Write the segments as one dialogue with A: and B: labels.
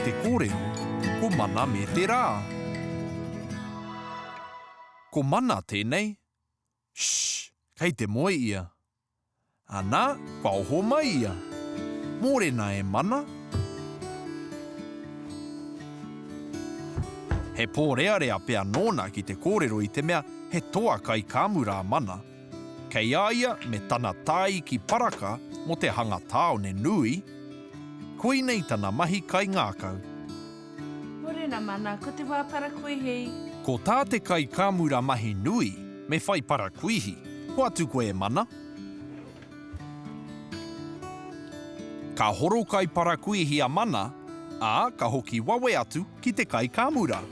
A: te kōrero, ko mana me te rā. Ko mana tēnei. Shhh, kei te moe ia. Anā, kua oho mai ia. Mōrena e mana. He pōrearea pea nōna ki te kōrero i te mea he toa kai kāmura mana. Kei aia me tana tai ki paraka mo te hanga tāone nui. Koinei tana mahi kai ngākau.
B: Morena mana, ko te wā parakuihi.
A: Ko tā te kai kāmura mahi nui, me whai parakuihi. Ko atu koe mana? Ka horo kai parakuihi a mana, ā ka hoki wawe atu ki te kai kāmura.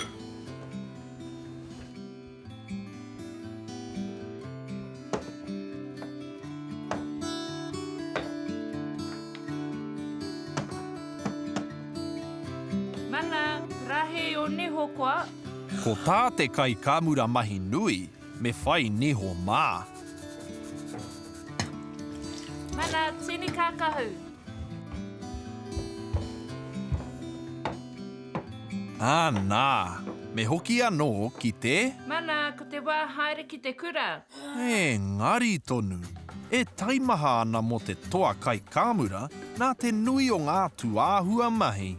B: Mana, rahe o neho koa.
A: Ko tā te kai kāmura mahi nui, me whai neho mā.
B: Mana, tini kākahu.
A: Nā, me hoki anō ki te...
B: Mana, ko te wā haere ki te kura.
A: Ngari tonu. E taimaha ana mo te toa kai kāmura nā te nui o ngā tuāhua mahi.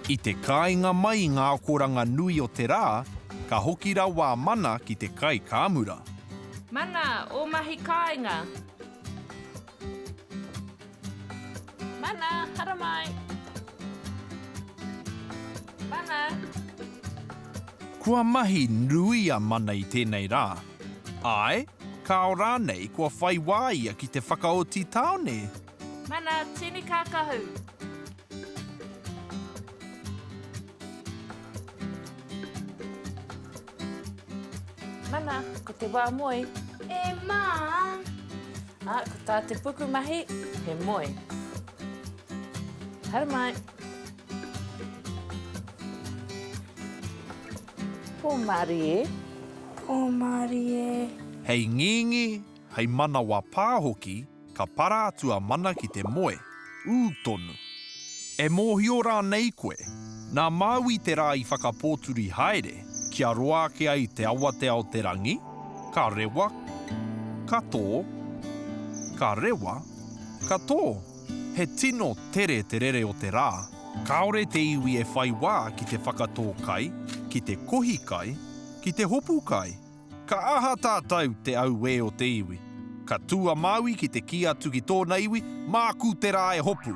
A: I te kāinga mai ngā koranga nui o te rā, ka hoki rawa mana ki te kai kāmura.
B: Mana, o mahi kāinga. Mana, hara mai. Mana.
A: Kua mahi nui a mana i tēnei rā. Ai, ka o rānei kua whai wāia ki te whakaoti tāone.
B: Mana, tini kākahu. Mana, ko te wā moe.
C: Mā.
B: Ko tā te puku mahi, he moe. Hara mai. Pō mari e.
C: Pō mari e.
A: Hei ngingi, hei mana wā pāhoki, ka para atua mana ki te moe. Tonu. E mōhio rā nei koe, nā māui te rā i whakapōturi haere, kia roa ke ai te awate o te rangi, ka rewa, ka tō, ka rewa, ka tō. He tino tere te rere o te rā, kaore te iwi e whai wā ki te whakatō kai, ki te kohi kai, ki te hopu kai. Ka aha tātou te au e o te iwi. Ka tua maui ki te ki atu ki tōna iwi, māku te rā e hopu.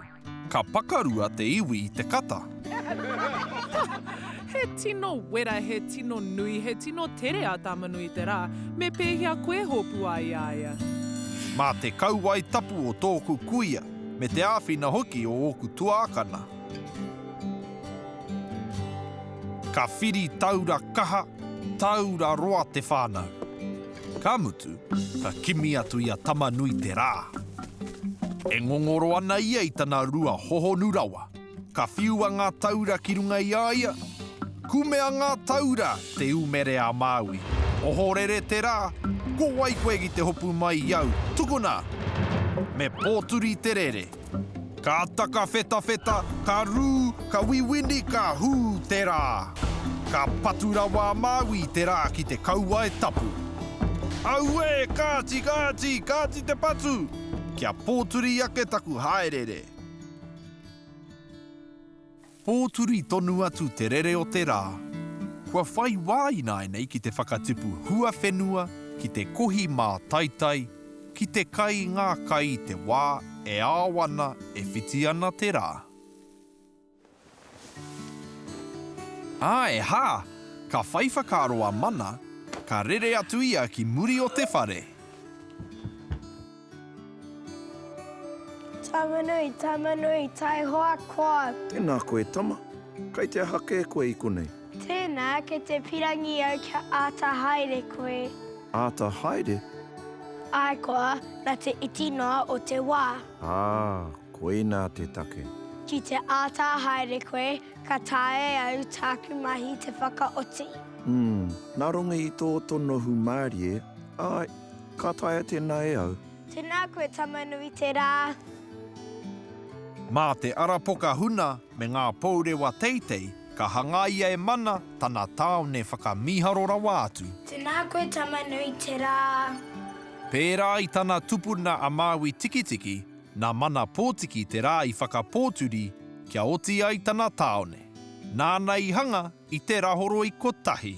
A: Ka pakarua te iwi i te kata.
D: He tino wera, he tino nui, he tino tere a tamanui te rā, me pēhia koe hopu ai aia.
A: Mā te kauai tapu o tōku kuia, me te āwhina hoki o oku tuākana. Ka whiri taura kaha, taura roa te whānau. Ka mutu, ka kimi atu ia tamanui te rā. E ngongoro ana ia i tana rua hohonurawa. Ka whiua ngā taura ki runga i aia. Kumea ngā taura te umere a Māui. Ohorere te rā, ko wai koe ki te hopu mai iau. Tukuna, me pōturi te rere. Ka taka wheta, ka rū, ka wiwini, ka hū te rā. Ka paturawa Māui te rā ki te kaua e tapu. Au e, kāti te patu. Kia pōturi ake taku haerere. Pōturi tonu atu te rere o te rā. Kua whai wāina nei ki te whakatipu hua whenua, ki te kohi mā taitai, ki te kai ngā kai te wā e āwana e whiti ana te rā. Hā, ka whai whakaroa mana, ka rere atu ia ki muri o te whare.
C: Tamanui, tai hoa koa.
E: Tēnā koe tama. Kai te hake koe i konei.
C: Tēnā, ke te pirangi au kia āta haere koe.
E: Āta haere?
C: Ai koa, nā te iti noa o te wā.
E: Koe nā te take.
C: Ki te āta haere koe, ka tae au tāku mahi te whakaoti.
E: Nā ronga i tō tono hu Māori e. Ka taia tēnā e au.
C: Tēnā koe tamanui te rā.
A: Mā te arapoka huna me ngā pourewa teitei, ka hangaia e mana tana tāone whakamiharo rawa atu.
C: Tēnā koe tamanui te rā.
A: Pērā i tana tupuna a Māui tikitiki, nā mana pōtiki te rā i whakapōturi kia oti ai tana tāone. Nāna i hanga i te rahoro i kotahi.